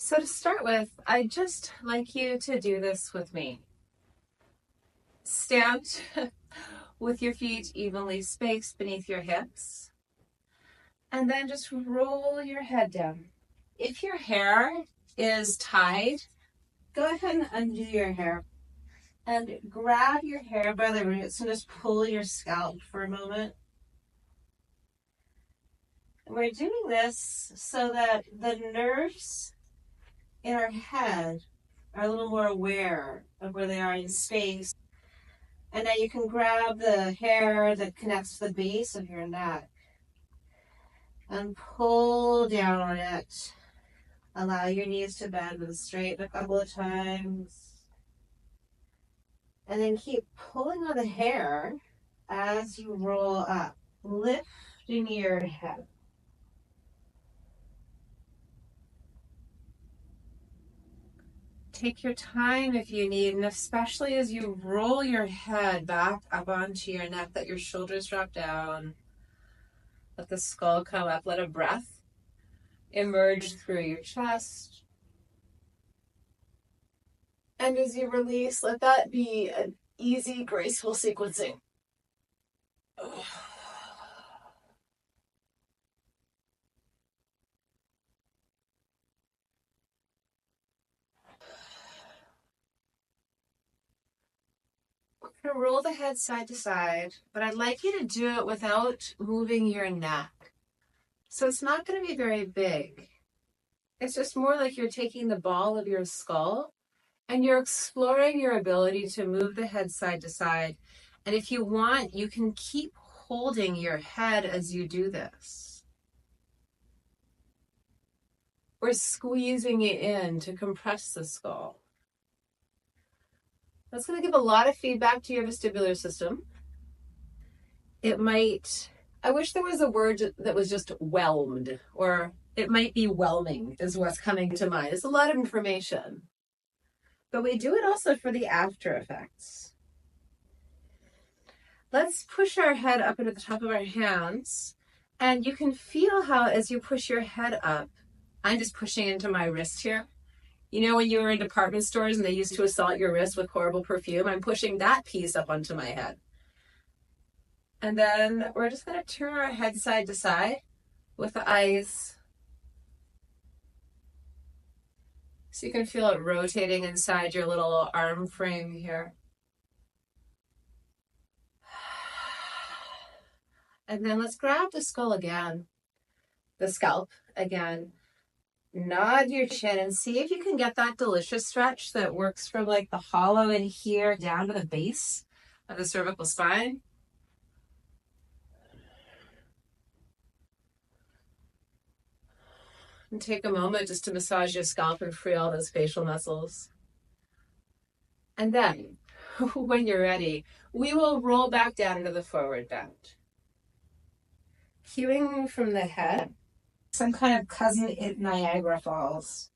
So to start with, I'd just like you to do this with me. Stand with your feet evenly spaced beneath your hips, and then just roll your head down. If your hair is tied, go ahead and undo your hair and grab your hair by the roots and just pull your scalp for a moment. We're doing this so that the nerves in our head are a little more aware of where they are in space. And now you can grab the hair that connects to the base of your neck and pull down on it. Allow your knees to bend and straighten a couple of times. And then keep pulling on the hair as you roll up, lifting your head. Take your time if you need, and especially as you roll your head back up onto your neck, let your shoulders drop down. Let the skull come up. Let a breath emerge through your chest. And as you release, let that be an easy, graceful sequencing. We're going to roll the head side to side, but I'd like you to do it without moving your neck. So it's not going to be very big. It's just more like you're taking the ball of your skull and you're exploring your ability to move the head side to side. And if you want, you can keep holding your head as you do this. Or squeezing it in to compress the skull. That's going to give a lot of feedback to your vestibular system. It might, I wish there was a word that was just whelmed, or it might be whelming is what's coming to mind. It's a lot of information. But we do it also for the after effects. Let's push our head up into the top of our hands. And you can feel how as you push your head up, I'm just pushing into my wrist here. You know when you were in department stores and they used to assault your wrist with horrible perfume? I'm pushing that piece up onto my head. And then we're just going to turn our head side to side with the eyes. So you can feel it rotating inside your little arm frame here. And then let's grab the skull again, the scalp again. Nod your chin and see if you can get that delicious stretch that works from like the hollow in here down to the base of the cervical spine. And take a moment just to massage your scalp and free all those facial muscles. And then, when you're ready, we will roll back down into the forward bend. Cueing from the head, some kind of cousin at Niagara Falls.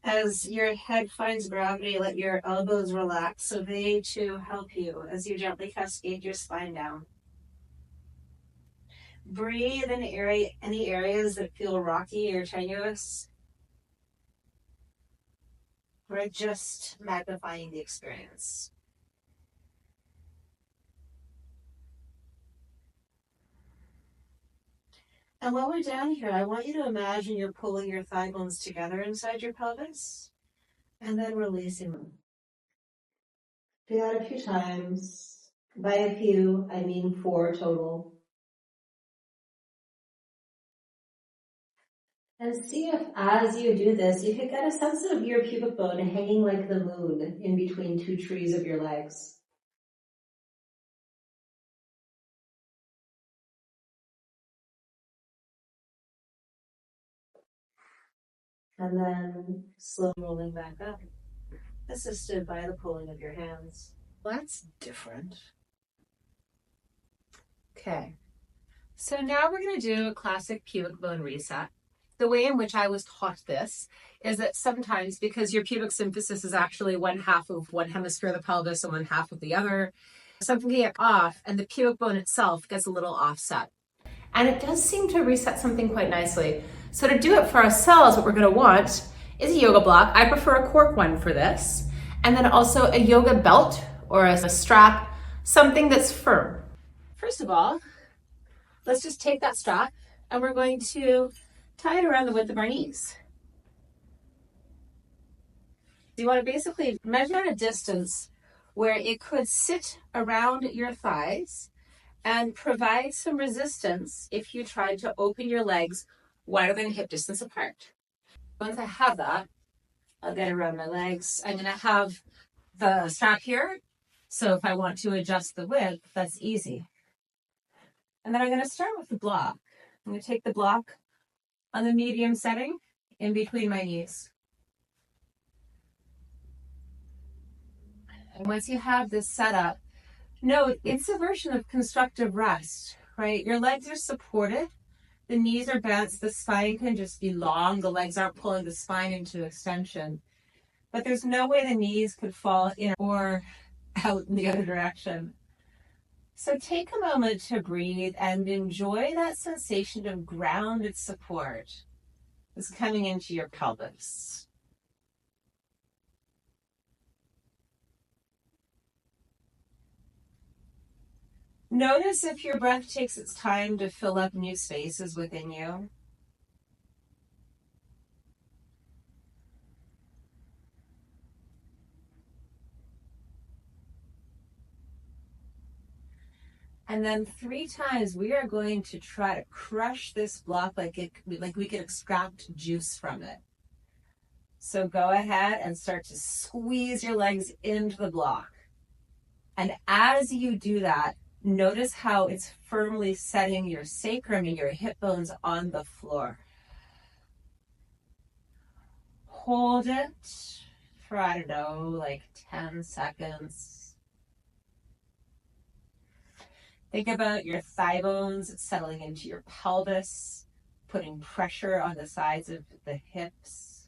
As your head finds gravity, let your elbows relax so they too help you as you gently cascade your spine down. Breathe in any areas that feel rocky or tenuous. We're just magnifying the experience. And while we're down here, I want you to imagine you're pulling your thigh bones together inside your pelvis and then releasing them. Do that a few times. By a few, I mean 4 total. And see if as you do this, you can get a sense of your pubic bone hanging like the moon in between 2 trees of your legs. And then slow rolling back up, assisted by the pulling of your hands. Well, that's different. Okay, so now we're going to do a classic pubic bone reset. The way in which I was taught this is that sometimes, because your pubic symphysis is actually one half of one hemisphere of the pelvis and one half of the other, something can get off and the pubic bone itself gets a little offset. And it does seem to reset something quite nicely. So to do it for ourselves, what we're going to want is a yoga block. I prefer a cork one for this. And then also a yoga belt or a strap, something that's firm. First of all, let's just take that strap and we're going to tie it around the width of our knees. You want to basically measure a distance where it could sit around your thighs and provide some resistance if you tried to open your legs wider than hip distance apart. Once I have that, I'll get around my legs. I'm going to have the strap here, so if I want to adjust the width, that's easy. And then I'm going to start with the block. I'm going to take the block on the medium setting in between my knees. And once you have this set up, note it's a version of constructive rest, right? Your legs are supported, the knees are bent, the spine can just be long, the legs aren't pulling the spine into extension. But there's no way the knees could fall in or out in the other direction. So take a moment to breathe and enjoy that sensation of grounded support that's coming into your pelvis. Notice if your breath takes its time to fill up new spaces within you. And then 3 times we are going to try to crush this block like we could extract juice from it. So go ahead and start to squeeze your legs into the block. And as you do that, notice how it's firmly setting your sacrum and your hip bones on the floor. Hold it for, I don't know, like 10 seconds. Think about your thigh bones settling into your pelvis, putting pressure on the sides of the hips,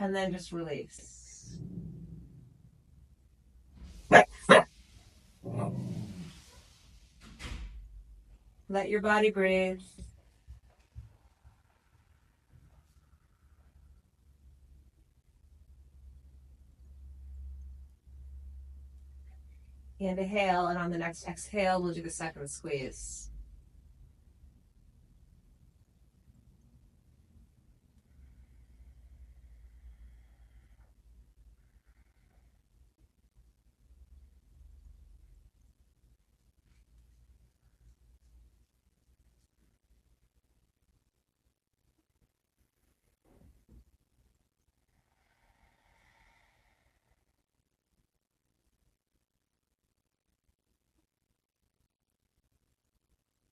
and then just release. Let your body breathe. Inhale, and on the next exhale, we'll do the second squeeze.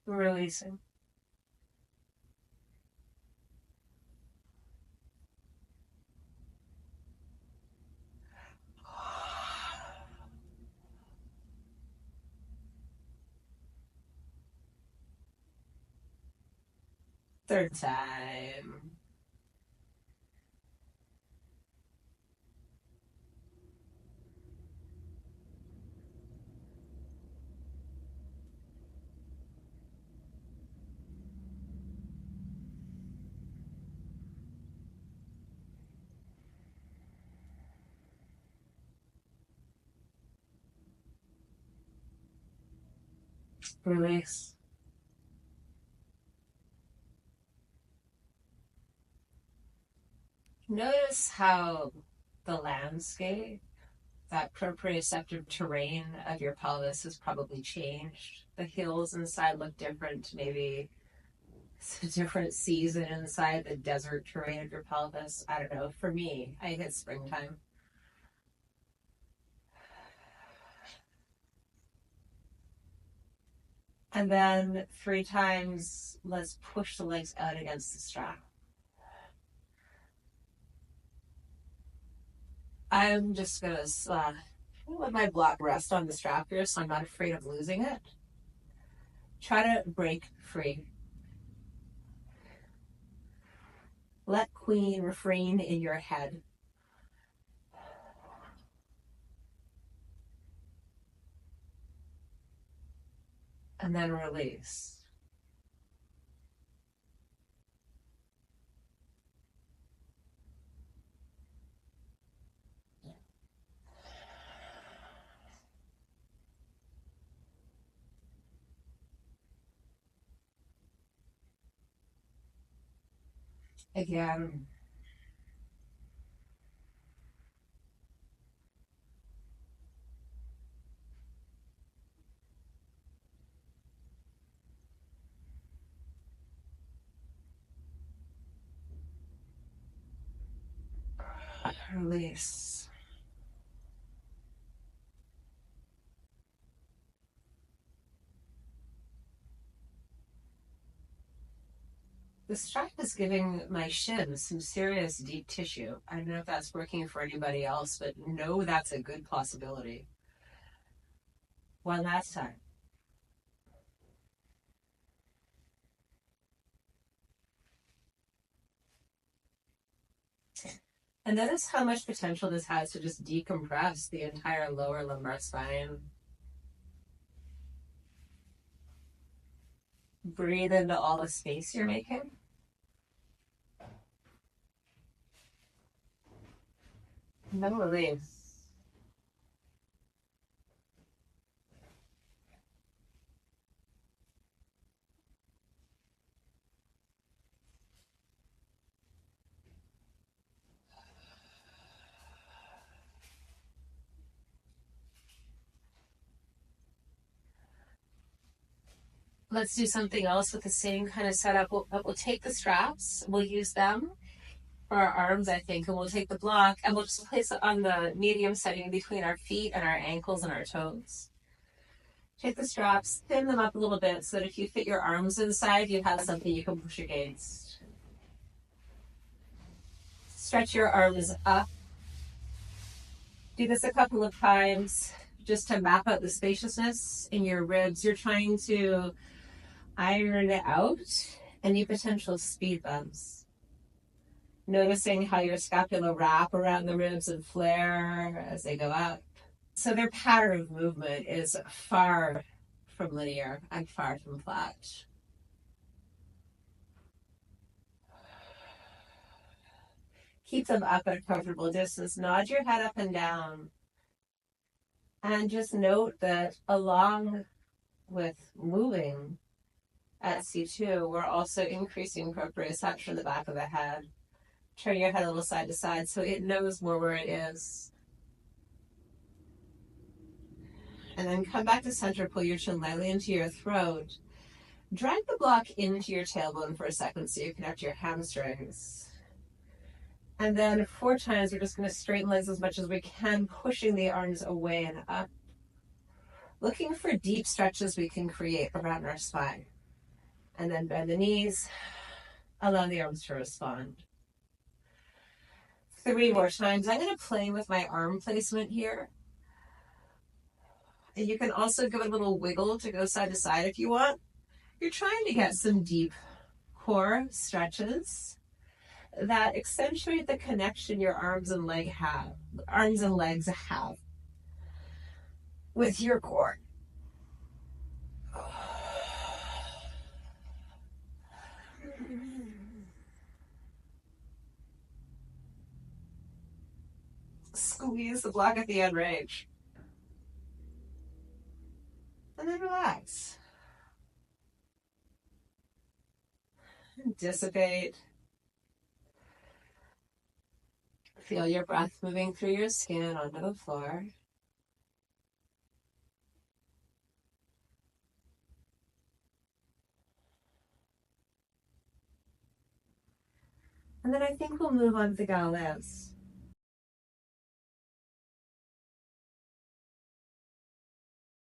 Releasing. Third time. Release. Notice how the landscape, that proprioceptive terrain of your pelvis has probably changed. The hills inside look different. Maybe it's a different season inside the desert terrain of your pelvis. I don't know. For me, I think it's springtime. And then 3 times, let's push the legs out against the strap. I'm just going to let my block rest on the strap here so I'm not afraid of losing it. Try to break free. Let Queen refrain in your head. And then release. Again. Release. The strap is giving my shins some serious deep tissue. I don't know if that's working for anybody else, but no, that's a good possibility. One last time. And notice how much potential this has to just decompress the entire lower lumbar spine. Breathe into all the space you're making. And then release. Let's do something else with the same kind of setup. We'll take the straps, we'll use them for our arms, I think, and we'll take the block and we'll just place it on the medium setting between our feet and our ankles and our toes. Take the straps, pin them up a little bit so that if you fit your arms inside, you have something you can push against. Stretch your arms up. Do this a couple of times just to map out the spaciousness in your ribs. You're trying to iron out any potential speed bumps. Noticing how your scapula wrap around the ribs and flare as they go up. So their pattern of movement is far from linear and far from flat. Keep them up at a comfortable distance. Nod your head up and down. And just note that along with moving at C2, we're also increasing proprioception in the back of the head. Turn your head a little side to side so it knows more where it is. And then come back to center, pull your chin lightly into your throat. Drag the block into your tailbone for a second so you connect your hamstrings. And then 4 times, we're just going to straighten legs as much as we can, pushing the arms away and up. Looking for deep stretches we can create around our spine. And then bend the knees, allow the arms to respond. 3 more times. I'm going to play with my arm placement here. And you can also give it a little wiggle to go side to side if you want. You're trying to get some deep core stretches that accentuate the connection your arms and legs have with your core. Squeeze the block at the end range. And then relax. Dissipate. Feel your breath moving through your skin onto the floor. And then I think we'll move on to the galets.